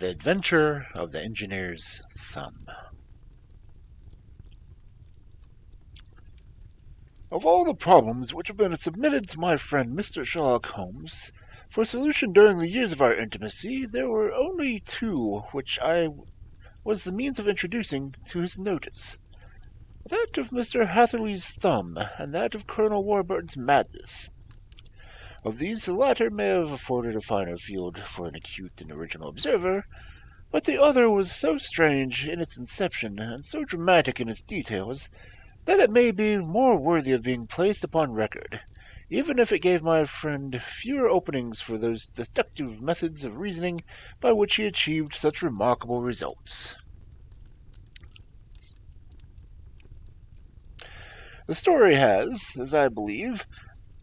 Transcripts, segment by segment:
The Adventure of the Engineer's Thumb. Of all the problems which have been submitted to my friend Mr. Sherlock Holmes for solution during the years of our intimacy, there were only two which I was the means of introducing to his notice. That of Mr. Hatherley's thumb, and that of Colonel Warburton's madness. Of these, the latter may have afforded a finer field for an acute and original observer, but the other was so strange in its inception, and so dramatic in its details, that it may be more worthy of being placed upon record, even if it gave my friend fewer openings for those deductive methods of reasoning by which he achieved such remarkable results. The story has, as I believe,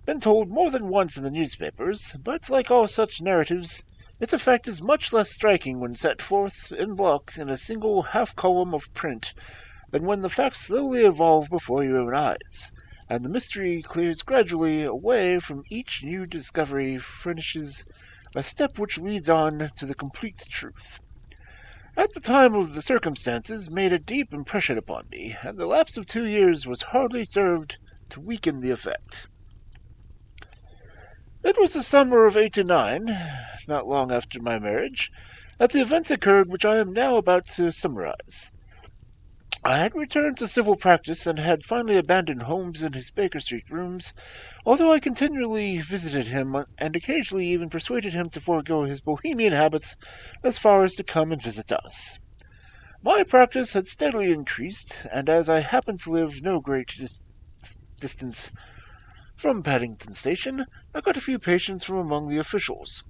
been told more than once in the newspapers, but like all such narratives, its effect is much less striking when set forth in block in a single half-column of print than when the facts slowly evolve before your own eyes, and the mystery clears gradually away from each new discovery furnishes a step which leads on to the complete truth. At the time of the circumstances made a deep impression upon me, and the lapse of 2 years was hardly served to weaken the effect. It was the summer of '89, not long after my marriage, that the events occurred which I am now about to summarize. I had returned to civil practice and had finally abandoned Holmes in his Baker Street rooms, although I continually visited him and occasionally even persuaded him to forego his bohemian habits as far as to come and visit us. My practice had steadily increased, and as I happened to live no great distance from Paddington Station, I got a few patients from among the officials.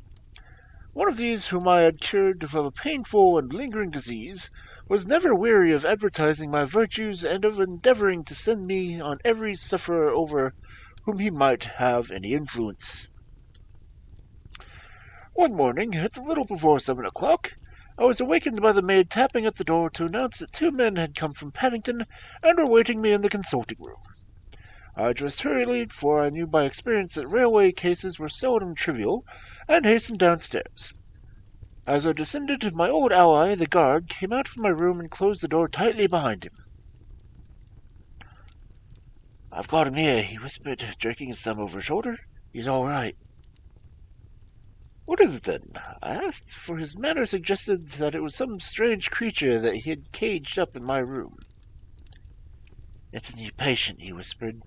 One of these, whom I had cured of a painful and lingering disease, was never weary of advertising my virtues and of endeavoring to send me on every sufferer over whom he might have any influence. One morning, at a little before 7 o'clock, I was awakened by the maid tapping at the door to announce that 2 men had come from Paddington and were waiting me in the consulting room. I dressed hurriedly, for I knew by experience that railway cases were seldom trivial, and hastened downstairs. As I descended, my old ally, the guard, came out from my room and closed the door tightly behind him. "I've got him here," he whispered, jerking his thumb over his shoulder. "He's all right." "What is it, then?" I asked, for his manner suggested that it was some strange creature that he had caged up in my room. "It's a new patient," he whispered.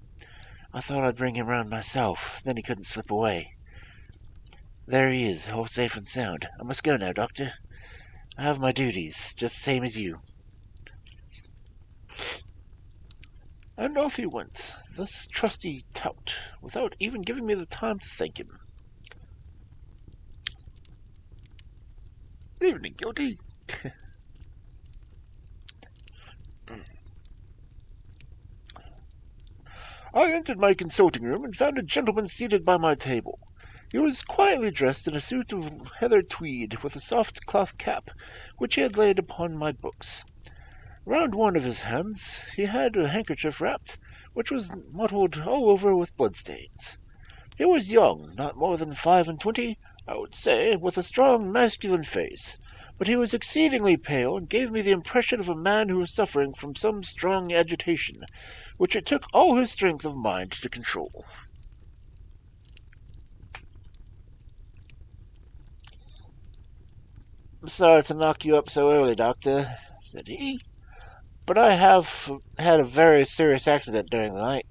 "I thought I'd bring him round myself, then he couldn't slip away. There he is, all safe and sound. I must go now, Doctor. I have my duties, just the same as you." And off he went, this trusty tout, without even giving me the time to thank him. "Good evening, Guilty." I entered my consulting room and found a gentleman seated by my table. He was quietly dressed in a suit of heather tweed, with a soft cloth cap, which he had laid upon my books. Round one of his hands he had a handkerchief wrapped, which was mottled all over with bloodstains. He was young, not more than 25, I would say, with a strong masculine face, but he was exceedingly pale, and gave me the impression of a man who was suffering from some strong agitation, which it took all his strength of mind to control. "I'm sorry to knock you up so early, Doctor," said he, "but I have had a very serious accident during the night.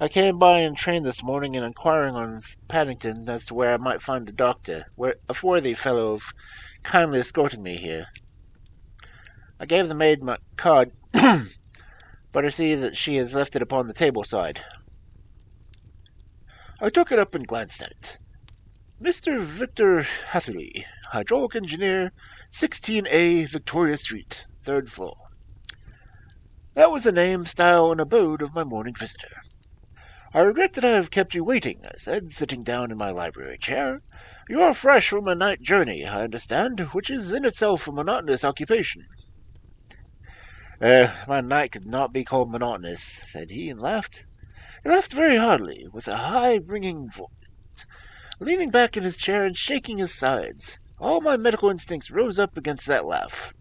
I came by in train this morning in inquiring on Paddington as to where I might find a doctor, a worthy fellow of kindly escorting me here. I gave the maid my card, but I see that she has left it upon the table side." I took it up and glanced at it. "Mr. Victor Hatherley, hydraulic engineer, 16A Victoria Street, 3rd floor." That was the name, style, and abode of my morning visitor. "I regret that I have kept you waiting," I said, sitting down in my library chair. "You are fresh from a night journey, I understand, which is in itself a monotonous occupation." My night could not be called monotonous," said he, and laughed. He laughed very heartily, with a high, ringing voice, leaning back in his chair and shaking his sides, All my medical instincts rose up against that laugh.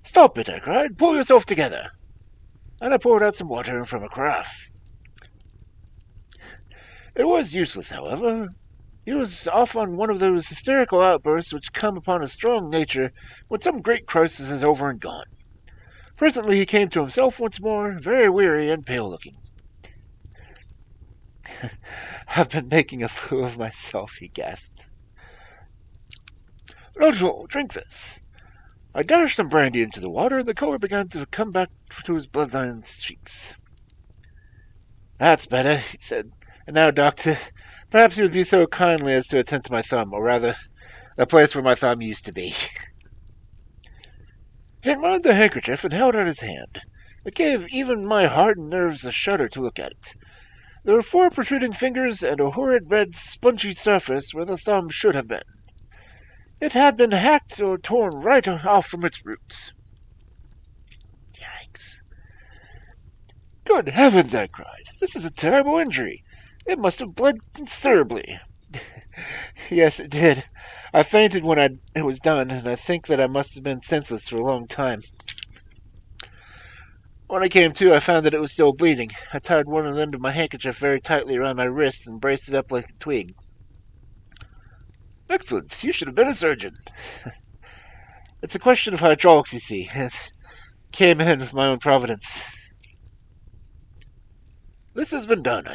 "Stop it," I cried. "Pull yourself together." And I poured out some water from a carafe. It was useless, however. He was off on one of those hysterical outbursts which come upon a strong nature when some great crisis is over and gone. Presently he came to himself once more, very weary and pale-looking. "I've been making a fool of myself," he gasped. "Not at all. Drink this." I dashed some brandy into the water, and the color began to come back to his bloodlined cheeks. "That's better," he said. "And now, doctor, perhaps you would be so kindly as to attend to my thumb, or rather, the place where my thumb used to be." He admired the handkerchief and held out his hand. It gave even my hardened nerves a shudder to look at it. There were 4 protruding fingers and a horrid red spongy surface where the thumb should have been. It had been hacked or torn right off from its roots. Yikes. "Good heavens," I cried. "This is a terrible injury. It must have bled considerably." "Yes, it did. I fainted when it was done, and I think that I must have been senseless for a long time. When I came to, I found that it was still bleeding. I tied one end of my handkerchief very tightly around my wrist and braced it up like a twig." "Excellent. You should have been a surgeon." "It's a question of hydraulics, you see. It came in of my own providence." "This has been done,"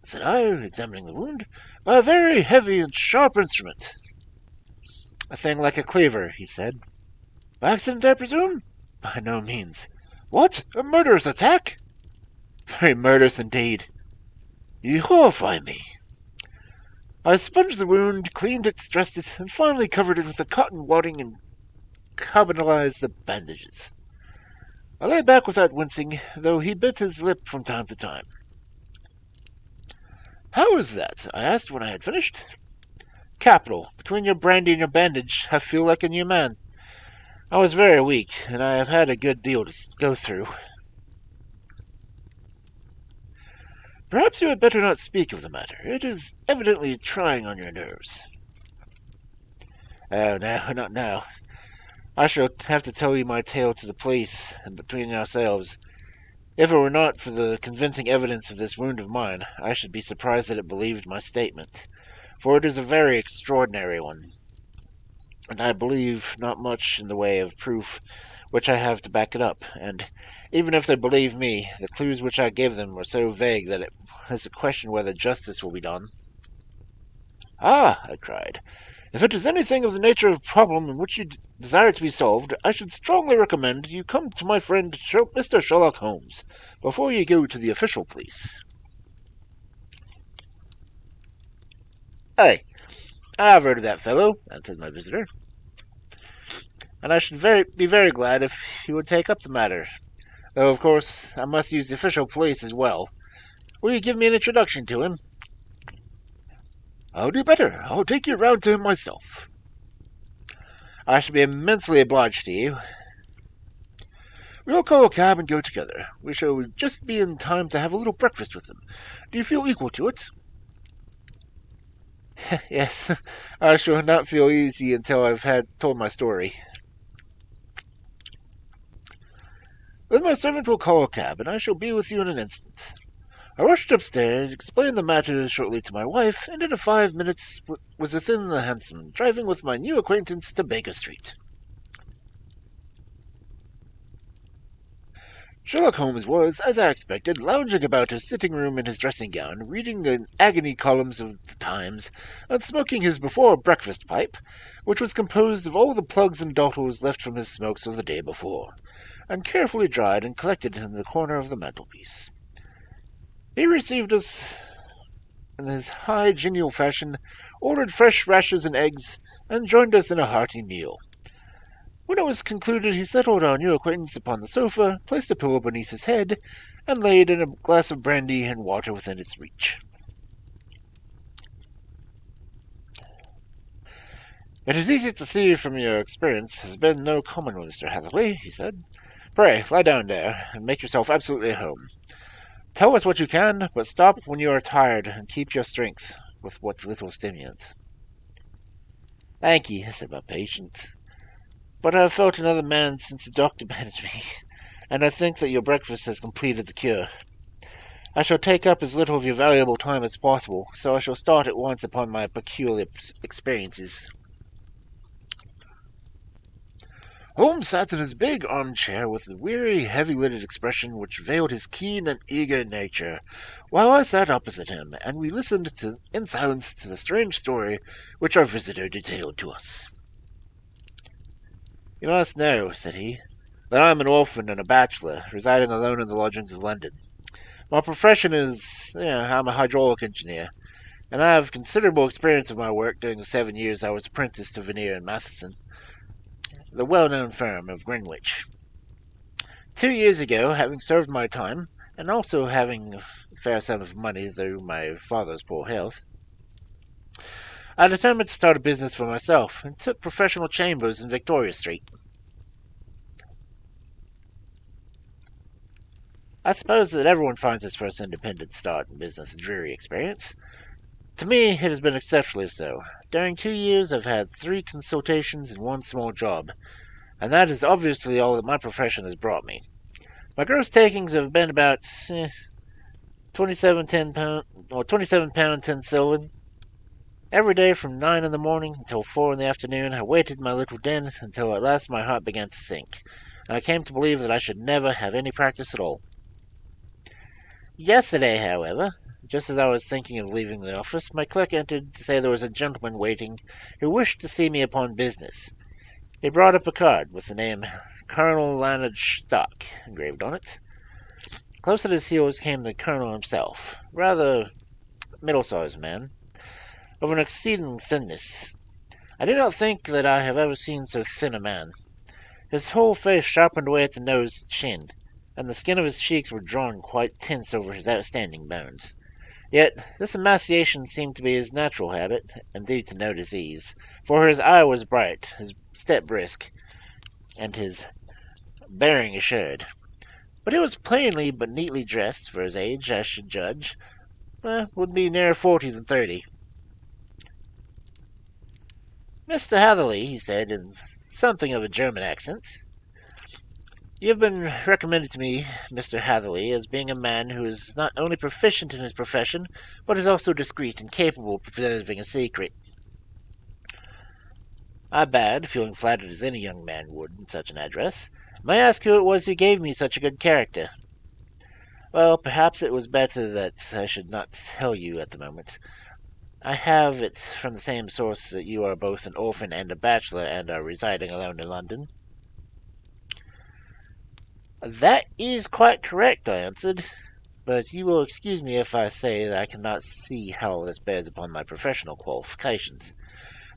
said I, examining the wound, "by a very heavy and sharp instrument." "A thing like a cleaver," he said. "By accident, I presume?" "By no means." "What? A murderous attack?" "Very murderous indeed." "You horrify me." I sponged the wound, cleaned it, dressed it, and finally covered it with a cotton wadding and carbonized the bandages. I lay back without wincing, though he bit his lip from time to time. "How is that?" I asked when I had finished. "Capital. Between your brandy and your bandage, I feel like a new man. I was very weak, and I have had a good deal to go through." "Perhaps you had better not speak of the matter. It is evidently trying on your nerves." "Oh, no, not now. I shall have to tell you my tale to the police, and between ourselves. If it were not for the convincing evidence of this wound of mine, I should be surprised that it believed my statement, for it is a very extraordinary one, and I believe not much in the way of proof which I have to back it up, and even if they believe me, the clues which I give them are so vague that it is a question whether justice will be done." "Ah," I cried, "if it is anything of the nature of a problem in which you desire to be solved, I should strongly recommend you come to my friend Mr. Sherlock Holmes, before you go to the official police." "Aye, I've heard of that fellow," answered my visitor, "and I should be very glad if he would take up the matter, though of course I must use the official police as well. Will you give me an introduction to him?" "I'll do better. I'll take you round to him myself." "I should be immensely obliged to you." "We'll call a cab and go together. We shall just be in time to have a little breakfast with him. Do you feel equal to it?" "Yes, I shall not feel easy until I've told my story." "Then my servant will call a cab, and I shall be with you in an instant." I rushed upstairs, explained the matter shortly to my wife, and in 5 minutes was within the hansom, driving with my new acquaintance to Baker Street. Sherlock Holmes was, as I expected, lounging about his sitting-room in his dressing-gown, reading the agony columns of the Times, and smoking his before-breakfast pipe, which was composed of all the plugs and dottles left from his smokes of the day before, and carefully dried and collected in the corner of the mantelpiece. He received us in his high, genial fashion, ordered fresh rashers and eggs, and joined us in a hearty meal. When it was concluded, he settled our new acquaintance upon the sofa, placed a pillow beneath his head, and laid in a glass of brandy and water within its reach. "It is easy to see from your experience has been no common one, Mr. Hatherley," he said. "Pray, lie down there, and make yourself absolutely at home. Tell us what you can, but stop when you are tired, and keep your strength with what little stimulant." Thank ye, said my patient. But I have felt another man since the doctor bandaged me, and I think that your breakfast has completed the cure. I shall take up as little of your valuable time as possible, so I shall start at once upon my peculiar experiences. Holmes sat in his big armchair with a weary, heavy-lidded expression which veiled his keen and eager nature, while I sat opposite him, and we listened in silence to the strange story which our visitor detailed to us. You must know, said he, that I am an orphan and a bachelor, residing alone in the lodgings of London. My profession is, I'm a hydraulic engineer, and I have considerable experience of my work during the 7 years I was apprenticed to Veneer and Matheson, the well-known firm of Greenwich. 2 years ago, having served my time, and also having a fair sum of money through my father's poor health, I determined to start a business for myself, and took professional chambers in Victoria Street. I suppose that everyone finds his first independent start in business a dreary experience. To me, it has been exceptionally so. During 2 years, I've had 3 consultations and 1 small job, and that is obviously all that my profession has brought me. My gross takings have been about 27 pound 10 silver. Every day from 9 in the morning until 4 in the afternoon, I waited in my little den until at last my heart began to sink, and I came to believe that I should never have any practice at all. Yesterday, however, just as I was thinking of leaving the office, my clerk entered to say there was a gentleman waiting who wished to see me upon business. He brought up a card with the name Colonel Leonard Stock engraved on it. Close at his heels came the colonel himself, rather middle-sized man, of an exceeding thinness. I do not think that I have ever seen so thin a man. His whole face sharpened away at the nose and chin, and the skin of his cheeks were drawn quite tense over his outstanding bones. Yet this emaciation seemed to be his natural habit, and due to no disease, for his eye was bright, his step brisk, and his bearing assured. But he was plainly but neatly dressed for his age, I should judge. Would be nearer 40 than 30. Mr. Hatherley, he said, in something of a German accent, you have been recommended to me, Mr. Hatherley, as being a man who is not only proficient in his profession, but is also discreet and capable of preserving a secret. I bowed, feeling flattered as any young man would in such an address. May I ask who it was who gave me such a good character? Well, perhaps it was better that I should not tell you at the moment. I have it from the same source that you are both an orphan and a bachelor, and are residing alone in London. That is quite correct, I answered, but you will excuse me if I say that I cannot see how this bears upon my professional qualifications.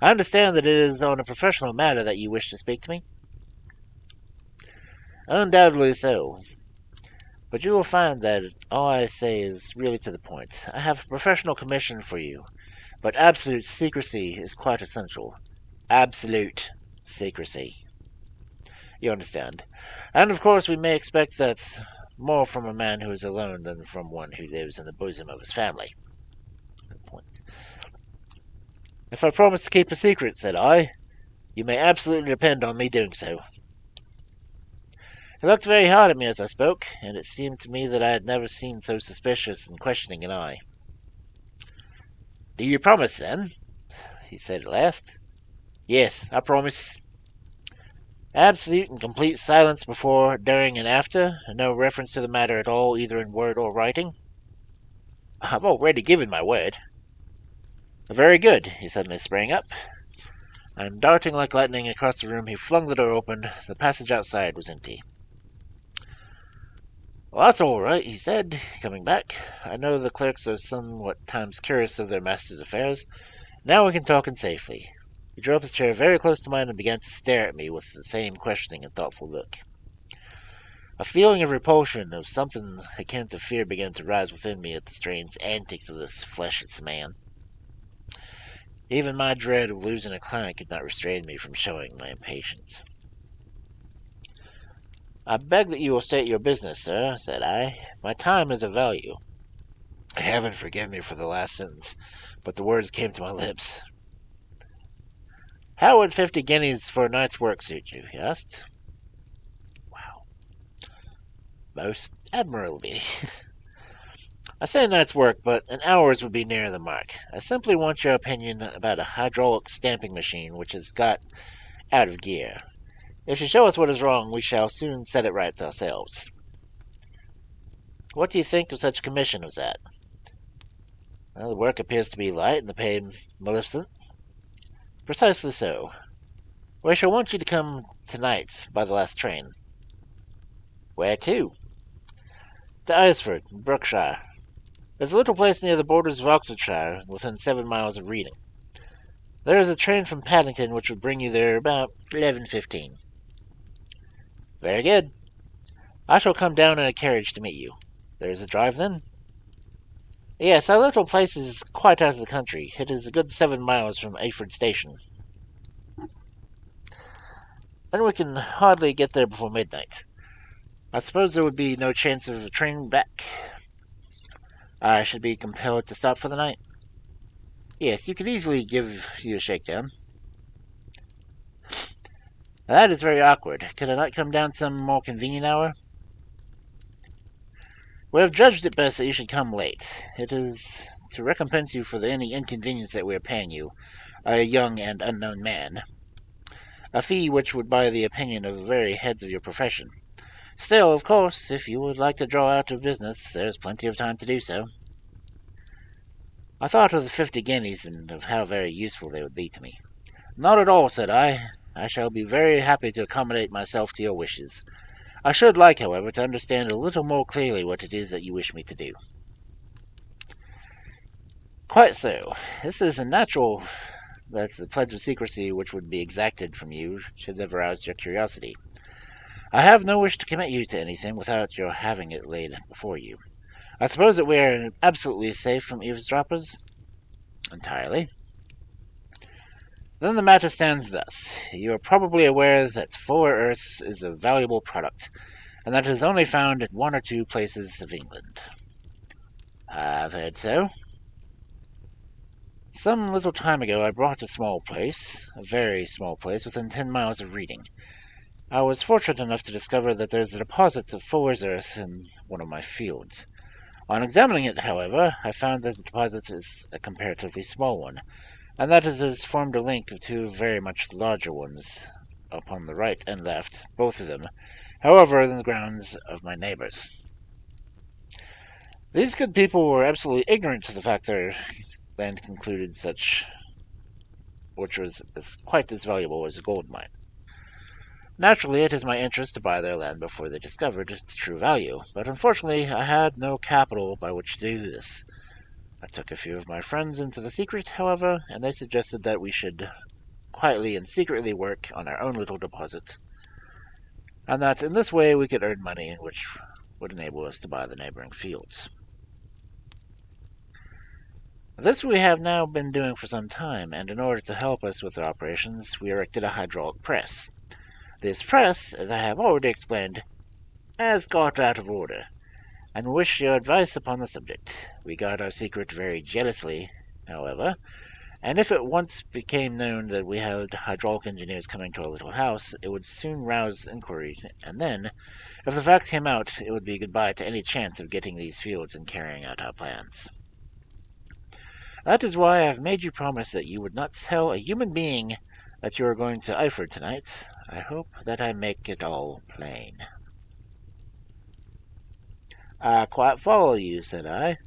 I understand that it is on a professional matter that you wish to speak to me? Undoubtedly so. But you will find that all I say is really to the point. I have a professional commission for you, but absolute secrecy is quite essential. Absolute secrecy. You understand. And of course we may expect that more from a man who is alone than from one who lives in the bosom of his family. If I promise to keep a secret, said I, you may absolutely depend on me doing so. He looked very hard at me as I spoke, and it seemed to me that I had never seen so suspicious and questioning an eye. Do you promise, then? He said at last. Yes, I promise. Absolute and complete silence before, during, and after, and no reference to the matter at all, either in word or writing? I've already given my word. Very good. He suddenly sprang up, and darting like lightning across the room, he flung the door open. The passage outside was empty. Well, that's all right, he said, coming back. I know the clerks are somewhat times curious of their master's affairs. Now we can talk in safely. He drew up his chair very close to mine and began to stare at me with the same questioning and thoughtful look. A feeling of repulsion, of something akin to fear, began to rise within me at the strange antics of this fleshless man. Even my dread of losing a client could not restrain me from showing my impatience. I beg that you will state your business, sir, said I. My time is of value. Heaven forgive me for the last sentence, but the words came to my lips. How would 50 guineas for a night's work suit you? He asked. Wow. Most admirably. I say a night's work, but an hour's would be near the mark. I simply want your opinion about a hydraulic stamping machine which has got out of gear. If you show us what is wrong, we shall soon set it right ourselves. What do you think of such a commission as that? Well, the work appears to be light and the pay maleficent. Precisely so. We shall want you to come tonight by the last train. Where to? To Isford, in Berkshire. There's a little place near the borders of Oxfordshire, within 7 miles of Reading. There is a train from Paddington which would bring you there about 11:15. Very good. I shall come down in a carriage to meet you. There is a drive, then? Yes, our little place is quite out of the country. It is a good 7 miles from Ayford Station. Then we can hardly get there before midnight. I suppose there would be no chance of a train back. I should be compelled to stop for the night. Yes, you could easily give you a shakedown. That is very awkward. Could I not come down some more convenient hour? We have judged it best that you should come late. It is to recompense you for any inconvenience that we are paying you, a young and unknown man. A fee which would buy the opinion of the very heads of your profession. Still, of course, if you would like to draw out of business, there is plenty of time to do so. I thought of the 50 guineas and of how very useful they would be to me. Not at all, said I. I shall be very happy to accommodate myself to your wishes. I should like, however, to understand a little more clearly what it is that you wish me to do. Quite so. This is a natural. That's the pledge of secrecy which would be exacted from you should it arouse your curiosity. I have no wish to commit you to anything without your having it laid before you. I suppose that we are absolutely safe from eavesdroppers? Entirely. Then the matter stands thus. You are probably aware that fuller earth is a valuable product, and that it is only found in 1 or 2 places of England. I've heard so. Some little time ago I bought a small place, a very small place, within 10 miles of Reading. I was fortunate enough to discover that there is a deposit of fuller's earth in one of my fields. On examining it, however, I found that the deposit is a comparatively small one, and that it has formed a link of 2 very much larger ones upon the right and left, both of them, however, than the grounds of my neighbors. These good people were absolutely ignorant to the fact their land concluded such, which was quite as valuable as a gold mine. Naturally, it is my interest to buy their land before they discovered its true value, but unfortunately I had no capital by which to do this. I took a few of my friends into the secret, however, and they suggested that we should quietly and secretly work on our own little deposit, and that in this way we could earn money which would enable us to buy the neighboring fields. This we have now been doing for some time, and in order to help us with our operations, we erected a hydraulic press. This press, as I have already explained, has got out of order, and wish your advice upon the subject. We guard our secret very jealously, however, and if it once became known that we had hydraulic engineers coming to our little house, it would soon rouse inquiry, and then, if the fact came out, it would be goodbye to any chance of getting these fields and carrying out our plans. That is why I have made you promise that you would not tell a human being that you are going to Eyford tonight. I hope that I make it all plain. I quite follow you, said I.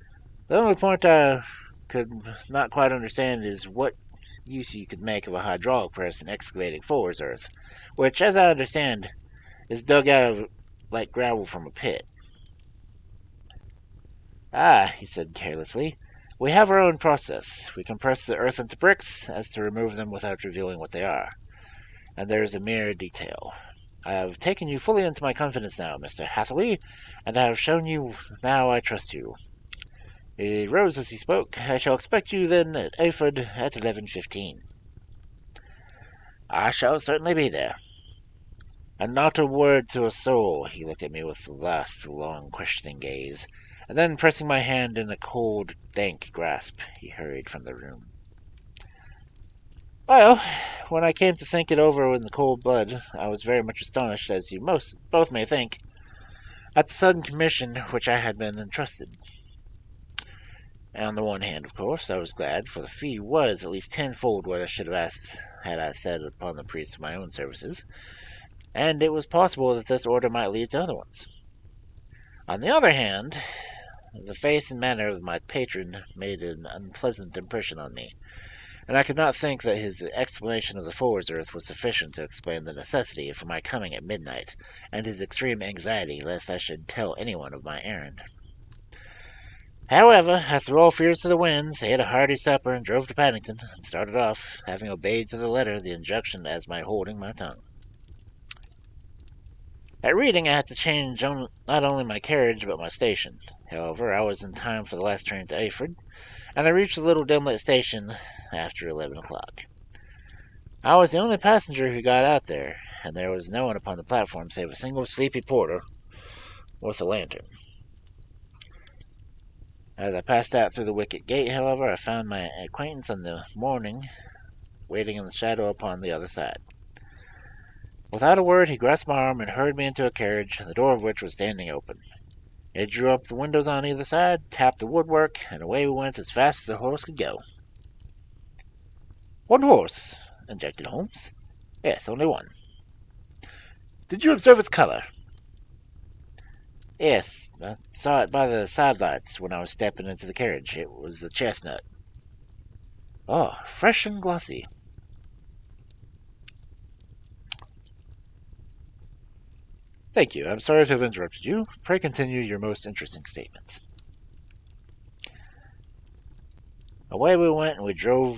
The only point I could not quite understand is what use you could make of a hydraulic press in excavating fuller's earth, which, as I understand, is dug out of like gravel from a pit. Ah, he said carelessly, we have our own process. We compress the earth into bricks as to remove them without revealing what they are. And there is a mere detail. I have taken you fully into my confidence now, Mr. Hatherley, and I have shown you now I trust you. He rose as he spoke. I shall expect you then at Eyford at 11:15. I shall certainly be there. And not a word to a soul. He looked at me with the last long questioning gaze, and then pressing my hand in a cold, dank grasp, he hurried from the room. Well, when I came to think it over in the cold blood, I was very much astonished, as you both may think, at the sudden commission which I had been entrusted. And on the one hand, of course, I was glad, for the fee was at least tenfold what I should have asked had I set upon the priest for my own services, and it was possible that this order might lead to other ones. On the other hand, the face and manner of my patron made an unpleasant impression on me, and I could not think that his explanation of the Fuller's Earth was sufficient to explain the necessity for my coming at midnight, and his extreme anxiety lest I should tell anyone of my errand. However, I threw all fears to the winds, ate a hearty supper, and drove to Paddington, and started off, having obeyed to the letter the injunction as my holding my tongue. At Reading, I had to change not only my carriage, but my station. However, I was in time for the last train to Ayford, and I reached the little dim-lit station after 11 o'clock. I was the only passenger who got out there, and there was no one upon the platform save a single sleepy porter with a lantern. As I passed out through the wicket gate, however, I found my acquaintance on the morning waiting in the shadow upon the other side. Without a word, he grasped my arm and hurried me into a carriage, the door of which was standing open. It drew up the windows on either side, tapped the woodwork, and away we went as fast as the horse could go. "One horse?" interjected Holmes. "Yes, only one." "Did you observe its color?" "Yes, I saw it by the sidelights when I was stepping into the carriage. It was a chestnut." "Oh, fresh and glossy." "Thank you. I'm sorry to have interrupted you. Pray continue your most interesting statement." Away we went, and we drove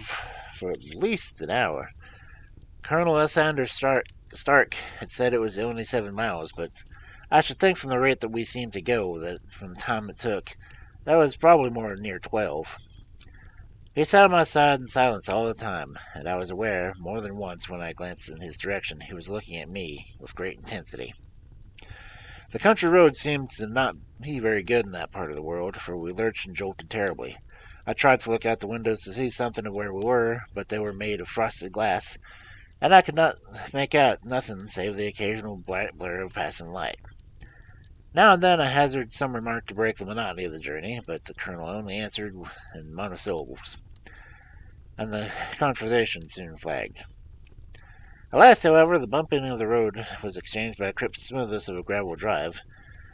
for at least an hour. Colonel Lysander Stark had said it was only 7 miles, but I should think from the rate that we seemed to go, that from the time it took, that was probably more near 12. He sat on my side in silence all the time, and I was aware, more than once when I glanced in his direction, he was looking at me with great intensity. The country roads seemed to not be very good in that part of the world, for we lurched and jolted terribly. I tried to look out the windows to see something of where we were, but they were made of frosted glass, and I could not make out nothing save the occasional blare of passing light. Now and then I hazarded some remark to break the monotony of the journey, but the colonel only answered in monosyllables, and the conversation soon flagged. At last, however, the bumping of the road was exchanged by a crisp smoothness of a gravel drive,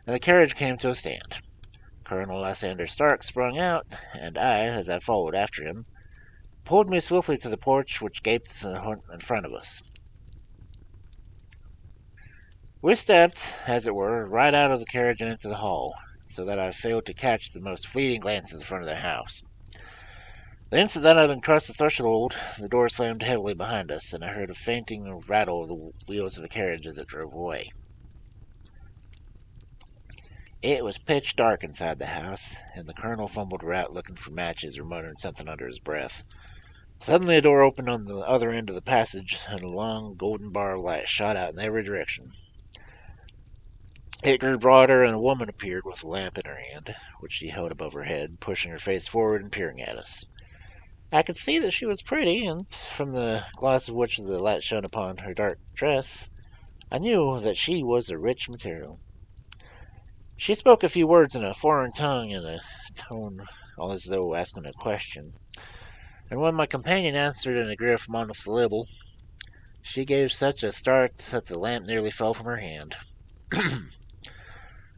and the carriage came to a stand. Colonel Lysander Stark sprung out, and I, as I followed after him, pulled me swiftly to the porch which gaped in front of us. We stepped, as it were, right out of the carriage and into the hall, so that I failed to catch the most fleeting glance of the front of the house. The instant that I had crossed the threshold, the door slammed heavily behind us, and I heard a fainting rattle of the wheels of the carriage as it drove away. It was pitch dark inside the house, and the colonel fumbled about looking for matches or muttered something under his breath. Suddenly a door opened on the other end of the passage, and a long golden bar of light shot out in every direction. It grew broader, and a woman appeared with a lamp in her hand, which she held above her head, pushing her face forward and peering at us. I could see that she was pretty, and from the gloss of which the light shone upon her dark dress, I knew that she was a rich material. She spoke a few words in a foreign tongue in a tone as though asking a question, and when my companion answered in a gruff monosyllable, she gave such a start that the lamp nearly fell from her hand.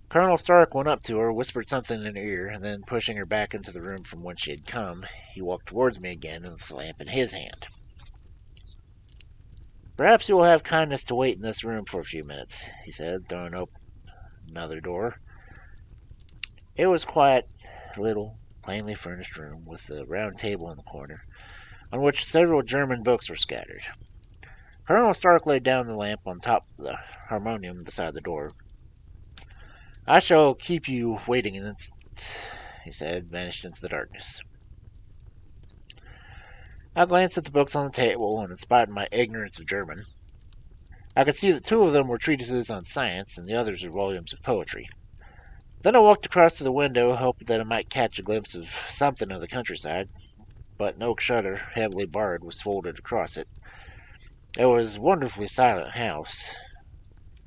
Colonel Stark went up to her, whispered something in her ear, and then, pushing her back into the room from whence she had come, he walked towards me again with the lamp in his hand. "Perhaps you will have kindness to wait in this room for a few minutes," he said, throwing open another door. It was quiet, little, plainly furnished room, with a round table in the corner, on which several German books were scattered. Colonel Stark laid down the lamp on top of the harmonium beside the door. "I shall keep you waiting an instant," he said, vanished into the darkness. I glanced at the books on the table, and in spite of my ignorance of German, I could see that 2 of them were treatises on science, and the others were volumes of poetry. Then I walked across to the window, hoping that I might catch a glimpse of something of the countryside, but an oak shutter, heavily barred, was folded across it, It was a wonderfully silent house.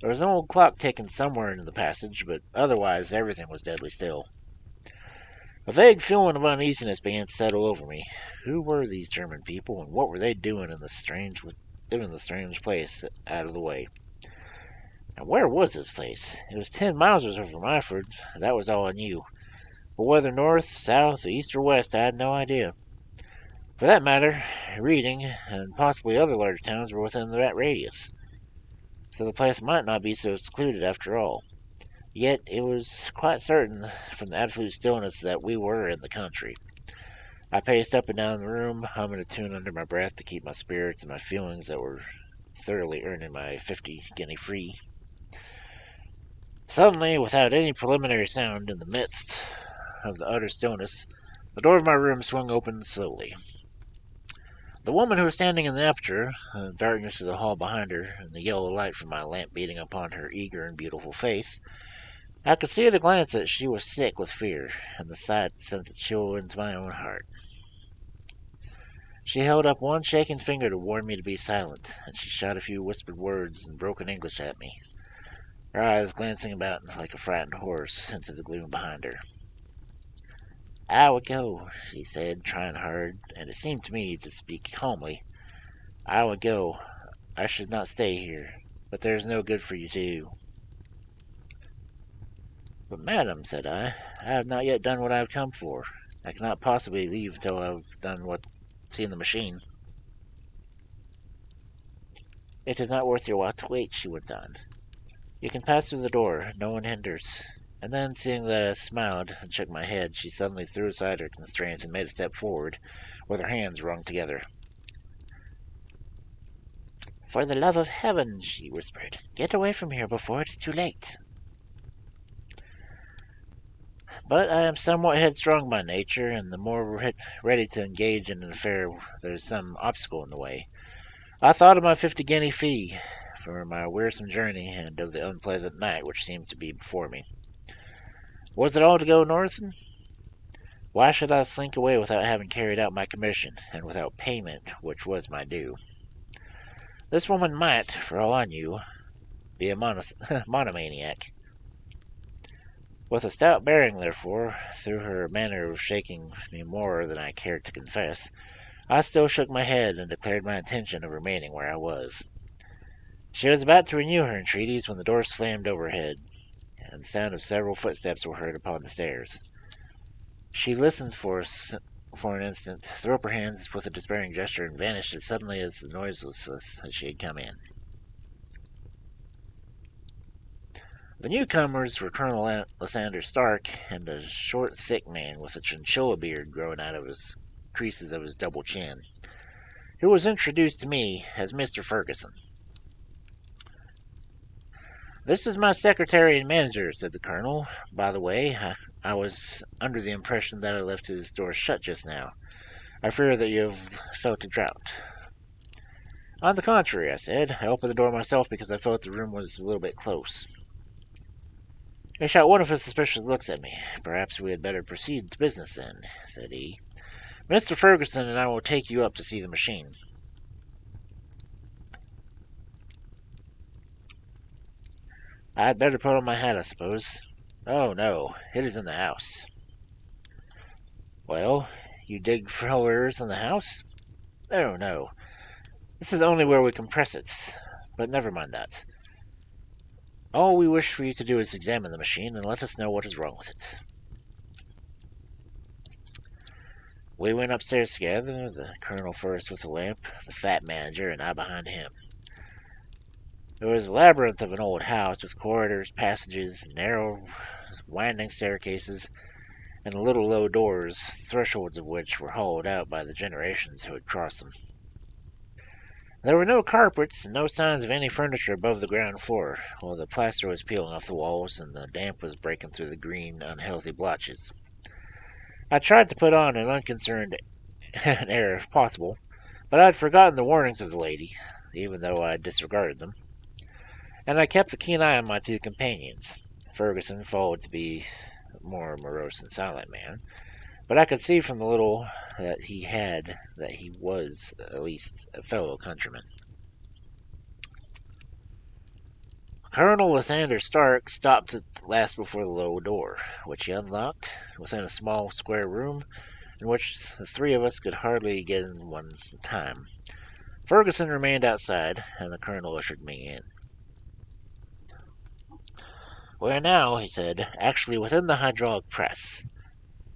There was an old clock ticking somewhere in the passage, but otherwise everything was deadly still. A vague feeling of uneasiness began to settle over me. Who were these German people, and what were they doing in this strange place out of the way? And where was this place? It was 10 miles or so from Myford. That was all I knew. But whether north, south, east, or west, I had no idea. For that matter, Reading and possibly other large towns were within that radius, so the place might not be so secluded after all. Yet it was quite certain from the absolute stillness that we were in the country. I paced up and down the room, humming a tune under my breath to keep my spirits and my feelings that were thoroughly earning my 50 guinea free. Suddenly, without any preliminary sound, in the midst of the utter stillness, the door of my room swung open slowly. The woman who was standing in the aperture, the darkness of the hall behind her, and the yellow light from my lamp beating upon her eager and beautiful face, I could see at a glance that she was sick with fear, and the sight sent a chill into my own heart. She held up one shaking finger to warn me to be silent, and she shot a few whispered words in broken English at me, her eyes glancing about like a frightened horse into the gloom behind her. "I would go," she said, trying hard, and it seemed to me to speak calmly. "I would go. I should not stay here, but there is no good for you to do." "But, madam," said I have not yet done what I have come for. I cannot possibly leave until I have done seen the machine." "It is not worth your while to wait," she went on. "You can pass through the door. No one hinders." And then, seeing that I smiled and shook my head, she suddenly threw aside her constraint and made a step forward, with her hands wrung together. "For the love of heaven," she whispered, "get away from here before it is too late." But I am somewhat headstrong by nature, and the more ready to engage in an affair there is some obstacle in the way. I thought of my 50 guinea fee for my wearisome journey, and of the unpleasant night which seemed to be before me. Was it all to go north? Why should I slink away without having carried out my commission, and without payment, which was my due? This woman might, for all I knew, be a monomaniac. With a stout bearing, therefore, through her manner of shaking me more than I cared to confess, I still shook my head and declared my intention of remaining where I was. She was about to renew her entreaties when the door slammed overhead, and the sound of several footsteps were heard upon the stairs. She listened for an instant, threw up her hands with a despairing gesture, and vanished as suddenly as noiseless as she had come in. The newcomers were Colonel Lysander Stark and a short, thick man with a chinchilla beard growing out of his creases of his double chin, who was introduced to me as Mr. Ferguson. "This is my secretary and manager," said the colonel. "By the way, I was under the impression that I left his door shut just now. I fear that you have felt a draught." "On the contrary," I said. "I opened the door myself because I felt the room was a little bit close." He shot one of his suspicious looks at me. "Perhaps we had better proceed to business, then," said he. "Mr. Ferguson and I will take you up to see the machine." "I had better put on my hat, I suppose." "Oh, no, it is in the house." "Well, you dig furrows in the house?" "Oh, no. This is only where we compress it. But never mind that. All we wish for you to do is examine the machine and let us know what is wrong with it." We went upstairs together, the colonel first with the lamp, the fat manager, and I behind him. It was a labyrinth of an old house with corridors, passages, narrow, winding staircases, and little low doors, thresholds of which were hollowed out by the generations who had crossed them. There were no carpets and no signs of any furniture above the ground floor, while the plaster was peeling off the walls and the damp was breaking through the green, unhealthy blotches. I tried to put on an unconcerned air if possible, but I had forgotten the warnings of the lady, even though I had disregarded them, and I kept a keen eye on my two companions. Ferguson followed to be a more morose and silent man, but I could see from the little that he was at least a fellow countryman. Colonel Lysander Stark stopped at last before the low door, which he unlocked, within a small square room in which the three of us could hardly get in one time. Ferguson remained outside, and the colonel ushered me in. "We're now," he said, "actually within the hydraulic press,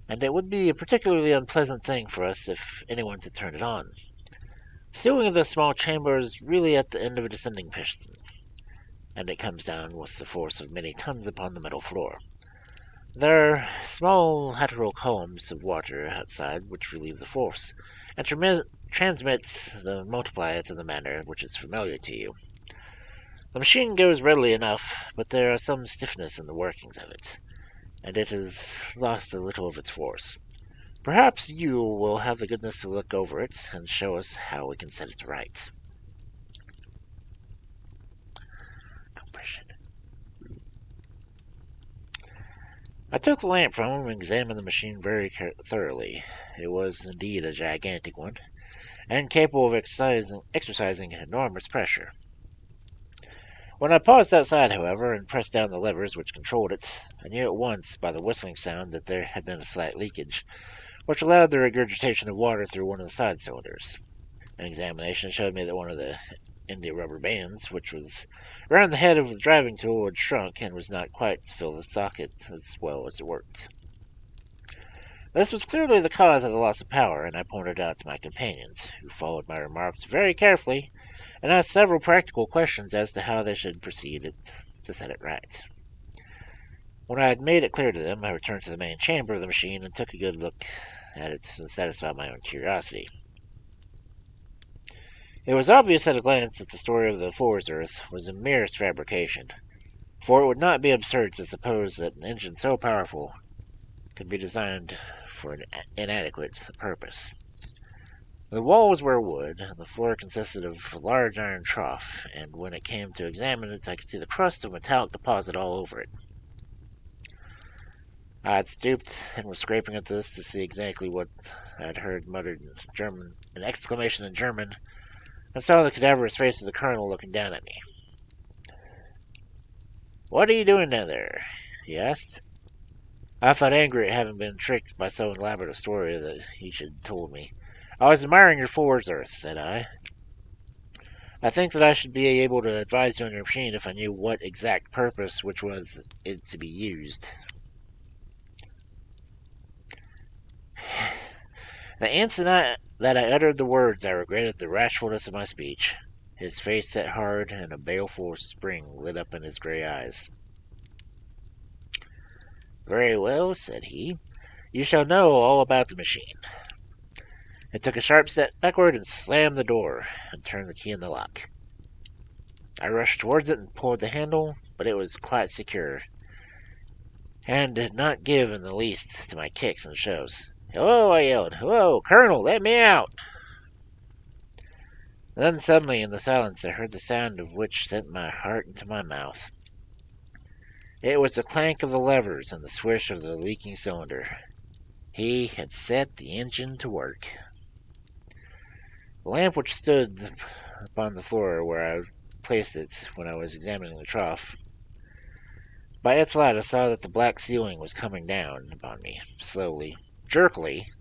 and it would be a particularly unpleasant thing for us if anyone to turn it on. The ceiling of this small chamber is really at the end of a descending piston, and it comes down with the force of many tons upon the metal floor. There are small lateral columns of water outside which relieve the force, and transmit the multiplier in the manner which is familiar to you. The machine goes readily enough, but there is some stiffness in the workings of it, and it has lost a little of its force. Perhaps you will have the goodness to look over it and show us how we can set it right." Compression. I took the lamp from him and examined the machine very thoroughly. It was indeed a gigantic one, and capable of exercising enormous pressure. When I paused outside, however, and pressed down the levers which controlled it, I knew at once by the whistling sound that there had been a slight leakage, which allowed the regurgitation of water through one of the side cylinders. An examination showed me that one of the India rubber bands, which was around the head of the driving tool, had shrunk and was not quite to fill the socket as well as it worked. This was clearly the cause of the loss of power, and I pointed out to my companions, who followed my remarks very carefully, and asked several practical questions as to how they should proceed to set it right. When I had made it clear to them, I returned to the main chamber of the machine and took a good look at it to satisfy my own curiosity. It was obvious at a glance that the story of the Four's Earth was a merest fabrication, for it would not be absurd to suppose that an engine so powerful could be designed for an inadequate purpose. The walls were wood, and the floor consisted of a large iron trough, and when it came to examine it, I could see the crust of metallic deposit all over it. I had stooped and was scraping at this to see exactly what I had heard muttered in German, an exclamation in German, and saw the cadaverous face of the colonel looking down at me. "What are you doing down there?" he asked. I felt angry at having been tricked by so elaborate a story that he should have told me. "I was admiring your Four's Earth," said I. "I think that I should be able to advise you on your machine if I knew what exact purpose which was it to be used." The instant that I uttered the words, I regretted the rashfulness of my speech. His face set hard, and a baleful spring lit up in his gray eyes. "Very well," said he. "You shall know all about the machine." I took a sharp step backward and slammed the door, and turned the key in the lock. I rushed towards it and pulled the handle, but it was quite secure, and did not give in the least to my kicks and shoves. "Hello," I yelled. "Hello, Colonel, let me out!" And then suddenly in the silence I heard the sound of which sent my heart into my mouth. It was the clank of the levers and the swish of the leaking cylinder. He had set the engine to work. The lamp which stood upon the floor where I placed it when I was examining the trough, by its light I saw that the black ceiling was coming down upon me, slowly, jerkily,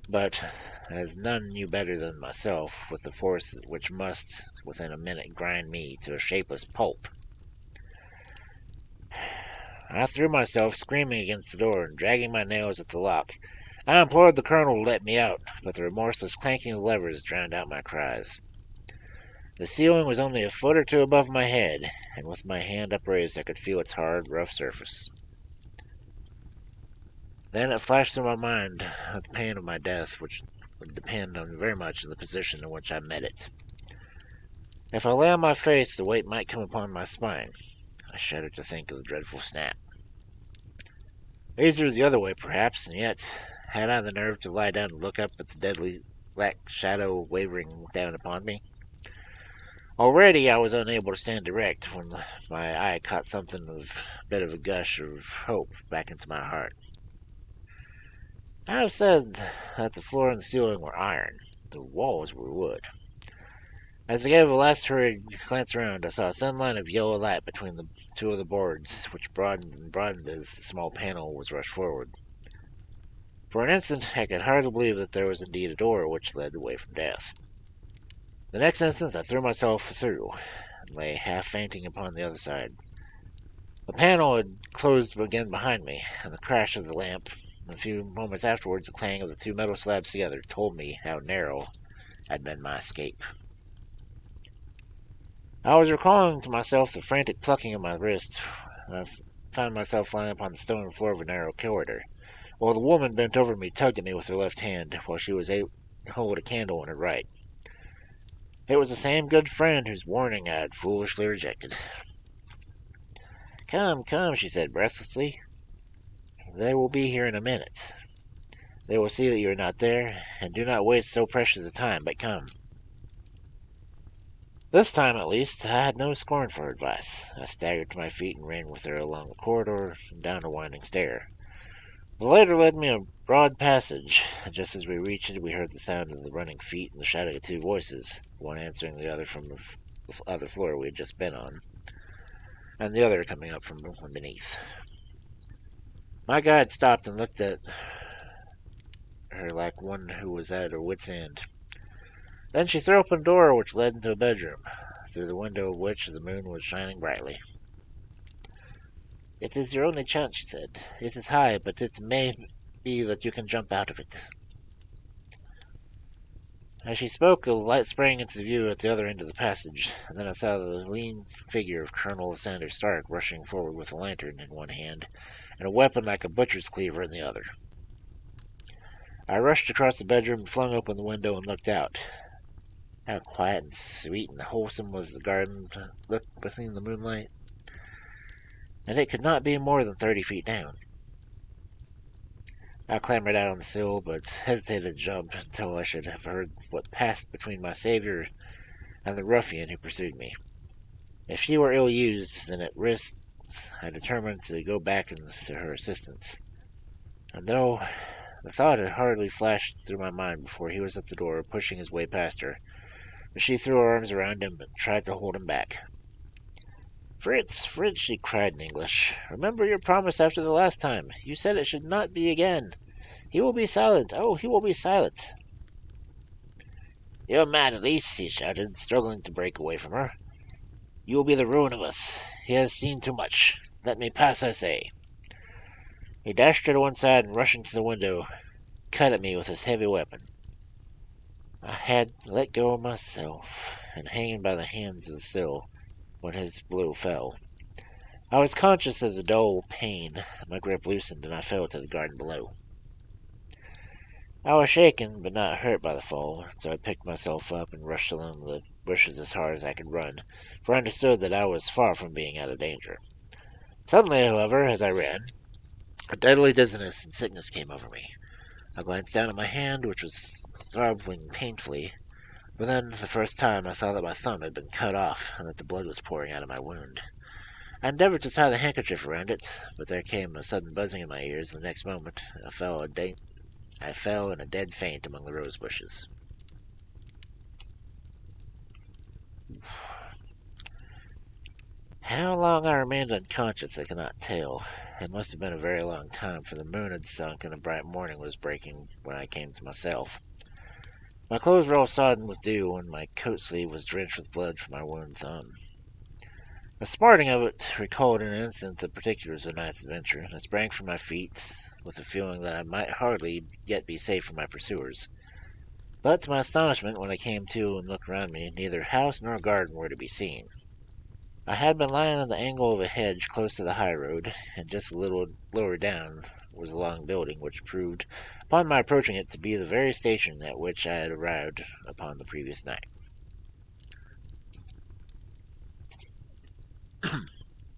but, as none knew better than myself, with the force which must, within a minute, grind me to a shapeless pulp. I threw myself screaming against the door, and dragging my nails at the lock, I implored the colonel to let me out, but the remorseless clanking of the levers drowned out my cries. The ceiling was only a foot or two above my head, and with my hand upraised I could feel its hard, rough surface. Then it flashed through my mind that the pain of my death which would depend on very much on the position in which I met it. If I lay on my face, the weight might come upon my spine. I shuddered to think of the dreadful snap. Easier the other way, perhaps, and yet, had I the nerve to lie down and look up at the deadly black shadow wavering down upon me? Already I was unable to stand erect when my eye caught something of a bit of a gush of hope back into my heart. I have said that the floor and the ceiling were iron. The walls were wood. As I gave a last hurried glance around, I saw a thin line of yellow light between the two of the boards, which broadened and broadened as the small panel was rushed forward. For an instant, I could hardly believe that there was indeed a door which led away from death. The next instant, I threw myself through, and lay half fainting upon the other side. The panel had closed again behind me, and the crash of the lamp, and a few moments afterwards the clang of the two metal slabs together, told me how narrow had been my escape. I was recalling to myself the frantic plucking of my wrists when I found myself lying upon the stone floor of a narrow corridor, while the woman bent over me tugged at me with her left hand, while she was able to hold a candle in her right. It was the same good friend whose warning I had foolishly rejected. "Come, come," she said breathlessly. "They will be here in a minute. They will see that you are not there, and do not waste so precious a time, but come." This time, at least, I had no scorn for her advice. I staggered to my feet and ran with her along the corridor and down a winding stair. The latter led me a broad passage, and just as we reached it, we heard the sound of the running feet and the shouting of two voices, one answering the other from the other floor we had just been on, and the other coming up from beneath. My guide stopped and looked at her like one who was at her wit's end. Then she threw open a door which led into a bedroom, through the window of which the moon was shining brightly. "It is your only chance," she said. "It is high, but it may be that you can jump out of it." As she spoke, a light sprang into view at the other end of the passage, and then I saw the lean figure of Colonel Sander Stark rushing forward with a lantern in one hand and a weapon like a butcher's cleaver in the other. I rushed across the bedroom, flung open the window, and looked out. How quiet and sweet and wholesome was the garden looked between the moonlight, and it could not be more than 30 feet down. I clambered out on the sill, but hesitated to jump until I should have heard what passed between my savior and the ruffian who pursued me. If she were ill-used, then at risks, I determined to go back to her assistance. And though the thought had hardly flashed through my mind before he was at the door, pushing his way past her, but she threw her arms around him and tried to hold him back. "Fritz, Fritz," she cried in English, "remember your promise after the last time. You said it should not be again. He will be silent. Oh, he will be silent." "You're mad, at least," he shouted, struggling to break away from her. "You will be the ruin of us. He has seen too much. Let me pass, I say." He dashed her to one side and, rushing to the window, cut at me with his heavy weapon. I had let go of myself, and hanging by the hands of the sill when his blow fell. I was conscious of the dull pain. My grip loosened, and I fell to the garden below. I was shaken, but not hurt by the fall, so I picked myself up and rushed along the bushes as hard as I could run, for I understood that I was far from being out of danger. Suddenly, however, as I ran, a deadly dizziness and sickness came over me. I glanced down at my hand, which was throbbing painfully, but then, for the first time, I saw that my thumb had been cut off, and that the blood was pouring out of my wound. I endeavored to tie the handkerchief around it, but there came a sudden buzzing in my ears, and the next moment I fell in a dead faint among the rose bushes. How long I remained unconscious I cannot tell. It must have been a very long time, for the moon had sunk and a bright morning was breaking when I came to myself. My clothes were all sodden with dew, and my coat sleeve was drenched with blood from my wounded thumb. The smarting of it recalled in an instant the particulars of the night's adventure, and I sprang from my feet with a feeling that I might hardly yet be safe from my pursuers. But to my astonishment, when I came to and looked round me, neither house nor garden were to be seen. I had been lying on the angle of a hedge close to the high road, and just a little lower down was a long building, which proved, upon my approaching it, to be the very station at which I had arrived upon the previous night.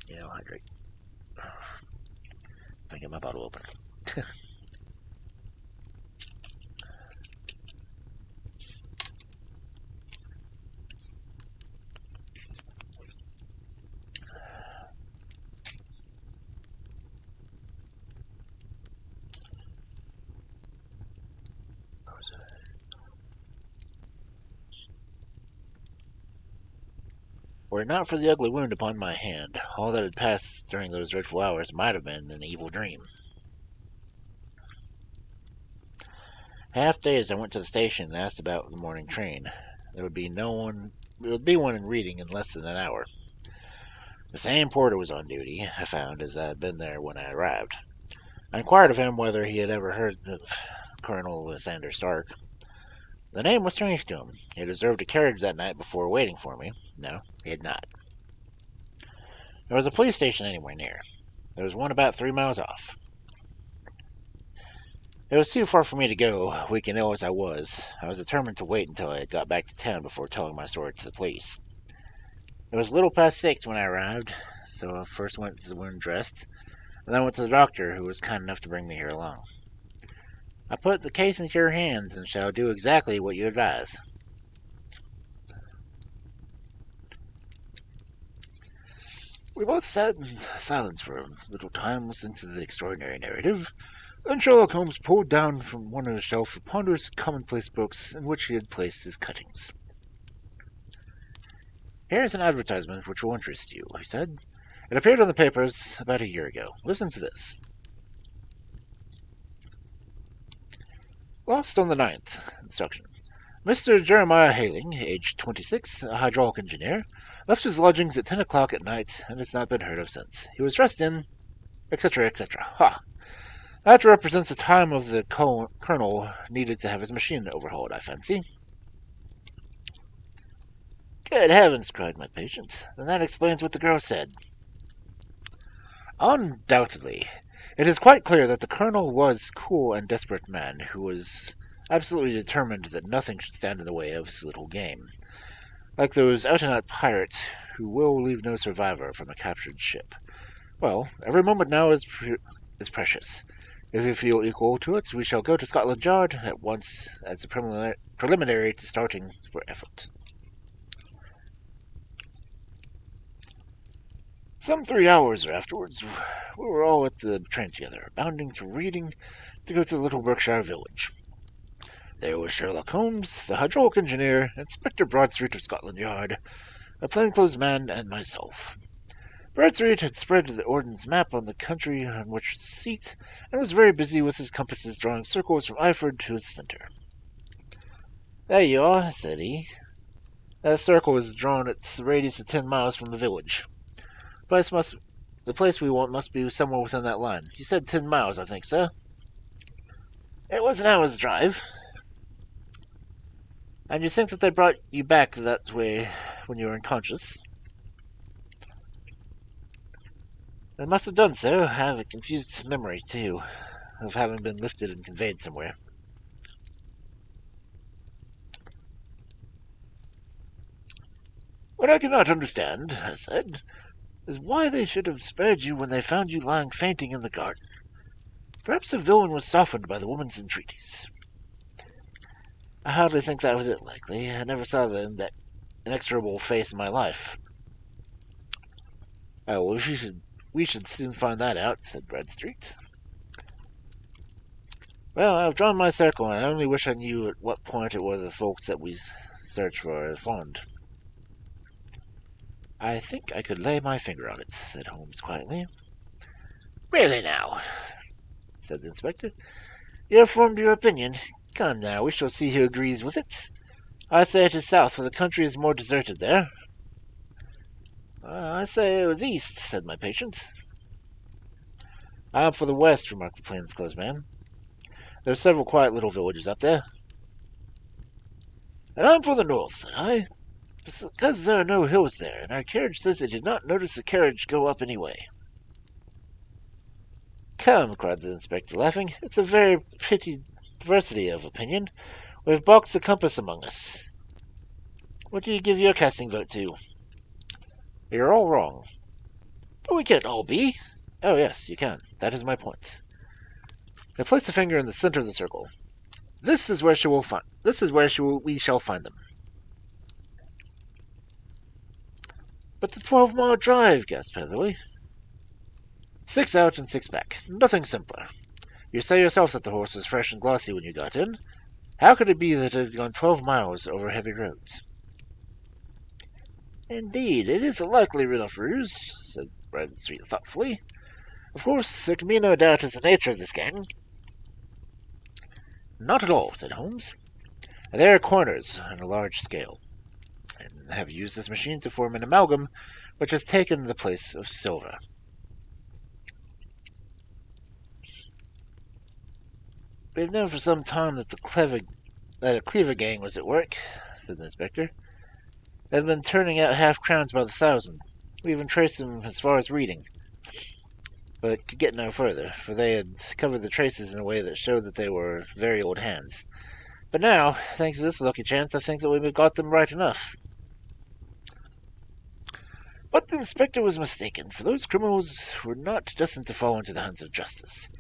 Yeah, I'll hydrate. If I get my bottle open. Were it not for the ugly wound upon my hand, all that had passed during those dreadful hours might have been an evil dream. Half-dazed, I went to the station and asked about the morning train. There would be one in Reading in less than an hour. The same porter was on duty, I found, as I had been there when I arrived. I inquired of him whether he had ever heard of Colonel Lysander Stark. The name was strange to him. He had reserved a carriage that night before waiting for me. No, he had not. There was a police station anywhere near. There was one about 3 miles off. It was too far for me to go, weak and ill as I was. I was determined to wait until I had got back to town before telling my story to the police. It was a little past 6 when I arrived, so I first went to the wound dressed, and then went to the doctor, who was kind enough to bring me here along. I put the case into your hands and shall do exactly what you advise. We both sat in silence for a little time, listening to the extraordinary narrative. Then Sherlock Holmes pulled down from one of the shelf of ponderous commonplace books in which he had placed his cuttings. Here is an advertisement which will interest you, he said. It appeared on the papers about a year ago. Listen to this. Lost on the 9th. Instruction. Mr. Jeremiah Haling, aged 26, a hydraulic engineer, left his lodgings at 10 o'clock at night and has not been heard of since. He was dressed in, etc., etc. Ha! That represents the time of the colonel needed to have his machine overhauled, I fancy. Good heavens, cried my patient. Then that explains what the girl said. Undoubtedly. It is quite clear that the colonel was a cool and desperate man who was absolutely determined that nothing should stand in the way of his little game. Like those out-and-out pirates who will leave no survivor from a captured ship. Well, every moment now is precious. If you feel equal to it, we shall go to Scotland Yard at once as a preliminary to starting for effort. Some 3 hours afterwards, we were all at the train together, bounding to Reading to go to the little Berkshire village. There was Sherlock Holmes, the hydraulic engineer, Inspector Broadstreet of Scotland Yard, a plainclothes man, and myself. Broadstreet had spread the Ordnance map on the country on which his seat, and was very busy with his compasses drawing circles from Iford to its centre. There you are, said he. That circle is drawn at the radius of 10 miles from the village. The place we want must be somewhere within that line. You said 10 miles, I think, sir. It was an hour's drive. And you think that they brought you back that way when you were unconscious? They must have done so. I have a confused memory, too, of having been lifted and conveyed somewhere. What I cannot understand, I said, is why they should have spared you when they found you lying fainting in the garden. Perhaps the villain was softened by the woman's entreaties. I hardly think that was it, likely. I never saw that inexorable face in my life. Oh, well, we should soon find that out, said Bradstreet. Well, I've drawn my circle, and I only wish I knew at what point it was the folks that we search for are found. I think I could lay my finger on it, said Holmes quietly. Really now, said the inspector. You have formed your opinion. Come now, we shall see who agrees with it. I say it is south, for the country is more deserted there. I say it was east, said my patient. I am for the west, remarked the plainclothes man. There are several quiet little villages up there. And I'm for the north, said I, because there are no hills there, and our carriage says they did not notice the carriage go up any way. Come, cried the inspector, laughing, it's a very pretty diversity of opinion. We have balked the compass among us. What do you give your casting vote to? You're all wrong. But we can't all be. Oh, yes, you can. That is my point. I placed a finger in the center of the circle. This is where we shall find them. But the 12-mile drive, gasped Heatherly. 6 out and 6 back. Nothing simpler. You say yourself that the horse was fresh and glossy when you got in. How could it be that it had gone 12 miles over heavy roads? Indeed, it is a likely enough ruse, said Bradstreet thoughtfully. Of course, there can be no doubt as to the nature of this gang. Not at all, said Holmes. They are corners on a large scale, and have used this machine to form an amalgam which has taken the place of silver. We have known for some time that a Cleaver gang was at work, said the inspector. They have been turning out half-crowns by the thousand. We even traced them as far as Reading, but could get no further, for they had covered the traces in a way that showed that they were very old hands. But now, thanks to this lucky chance, I think that we've got them right enough. But the inspector was mistaken, for those criminals were not destined to fall into the hands of justice.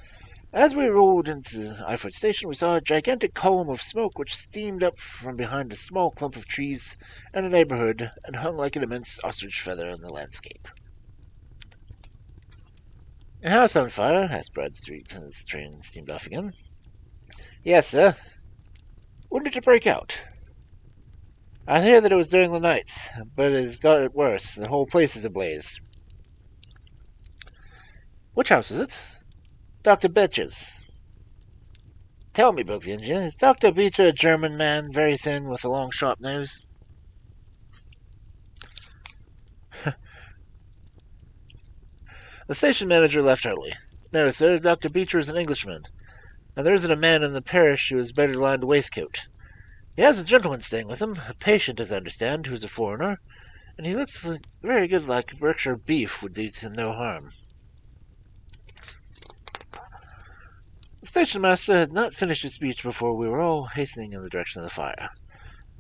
As we rolled into Iford Station, we saw a gigantic column of smoke which steamed up from behind a small clump of trees in a neighborhood and hung like an immense ostrich feather in the landscape. "A house on fire?" asked Bradstreet as the train steamed off again. "Yes, sir." "When did it break out?" "I hear that it was during the night, but it has got worse. The whole place is ablaze." "Which house is it?" "Dr. Betcher's." "Tell me," broke the engineer, "is Dr. Beecher a German man, very thin, with a long, sharp nose?" The station manager laughed heartily. "No, sir, Dr. Beecher is an Englishman, and there isn't a man in the parish who has better lined waistcoat. He has a gentleman staying with him, a patient, as I understand, who is a foreigner, and he looks very good, like Berkshire beef would do him no harm." The station master had not finished his speech before we were all hastening in the direction of the fire.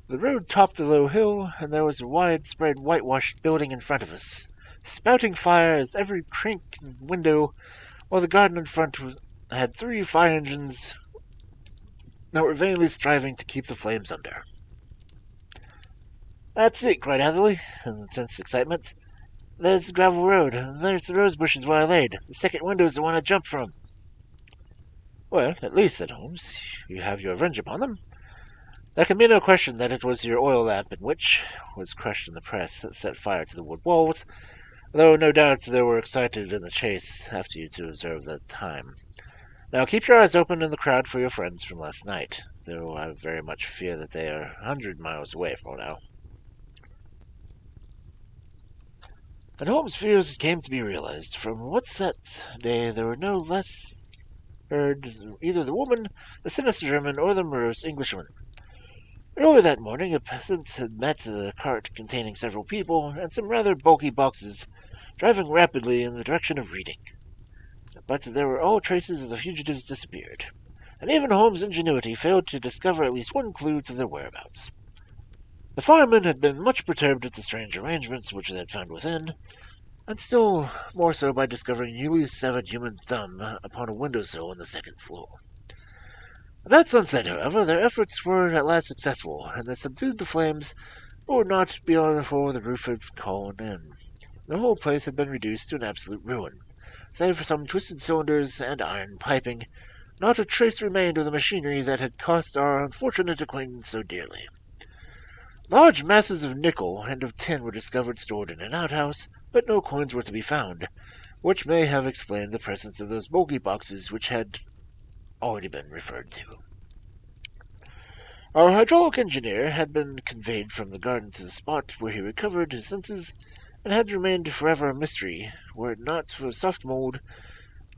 The road topped a low hill, and there was a widespread whitewashed building in front of us, spouting fire as every chink and window, while the garden in front had 3 fire engines that were vainly striving to keep the flames under. "That's it," cried Hatherley, in intense excitement. "There's the gravel road, and there's the rose bushes where I laid. The second window's the one I jumped from." "Well, at least," said Holmes, "you have your revenge upon them. There can be no question that it was your oil lamp which was crushed in the press that set fire to the wood walls, though no doubt they were excited in the chase after you to observe the time. Now keep your eyes open in the crowd for your friends from last night, though I very much fear that they are 100 miles away from now." And Holmes' fears came to be realized, from what's that day there were no less heard either the woman, the sinister German, or the morose Englishman. Early that morning, a peasant had met a cart containing several people and some rather bulky boxes, driving rapidly in the direction of Reading. But there were all traces of the fugitives disappeared, and even Holmes' ingenuity failed to discover at least one clue to their whereabouts. The firemen had been much perturbed at the strange arrangements which they had found within, and still more so by discovering newly severed human thumb upon a windowsill on the second floor. About sunset, however, their efforts were at last successful, and they subdued the flames, but were not before the roof had fallen in. The whole place had been reduced to an absolute ruin. Save for some twisted cylinders and iron piping, not a trace remained of the machinery that had cost our unfortunate acquaintance so dearly. Large masses of nickel and of tin were discovered stored in an outhouse, but no coins were to be found, which may have explained the presence of those bulky boxes which had already been referred to. Our hydraulic engineer had been conveyed from the garden to the spot where he recovered his senses, and had remained forever a mystery, were it not for a soft mould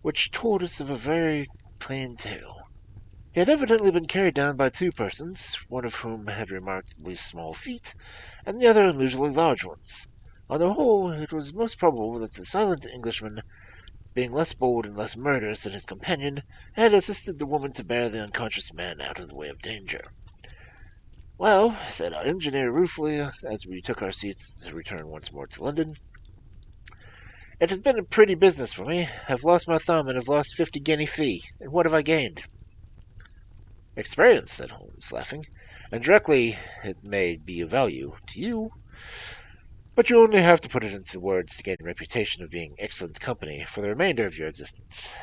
which told us of a very plain tale. He had evidently been carried down by 2 persons, one of whom had remarkably small feet, and the other unusually large ones. On the whole, it was most probable that the silent Englishman, being less bold and less murderous than his companion, had assisted the woman to bear the unconscious man out of the way of danger. "Well," said our engineer ruefully, as we took our seats to return once more to London, "it has been a pretty business for me. I've lost my thumb and have lost 50 guinea fee, and what have I gained?" "Experience," said Holmes, laughing, "and directly it may be of value to you. But you only have to put it into words to gain a reputation of being excellent company for the remainder of your existence.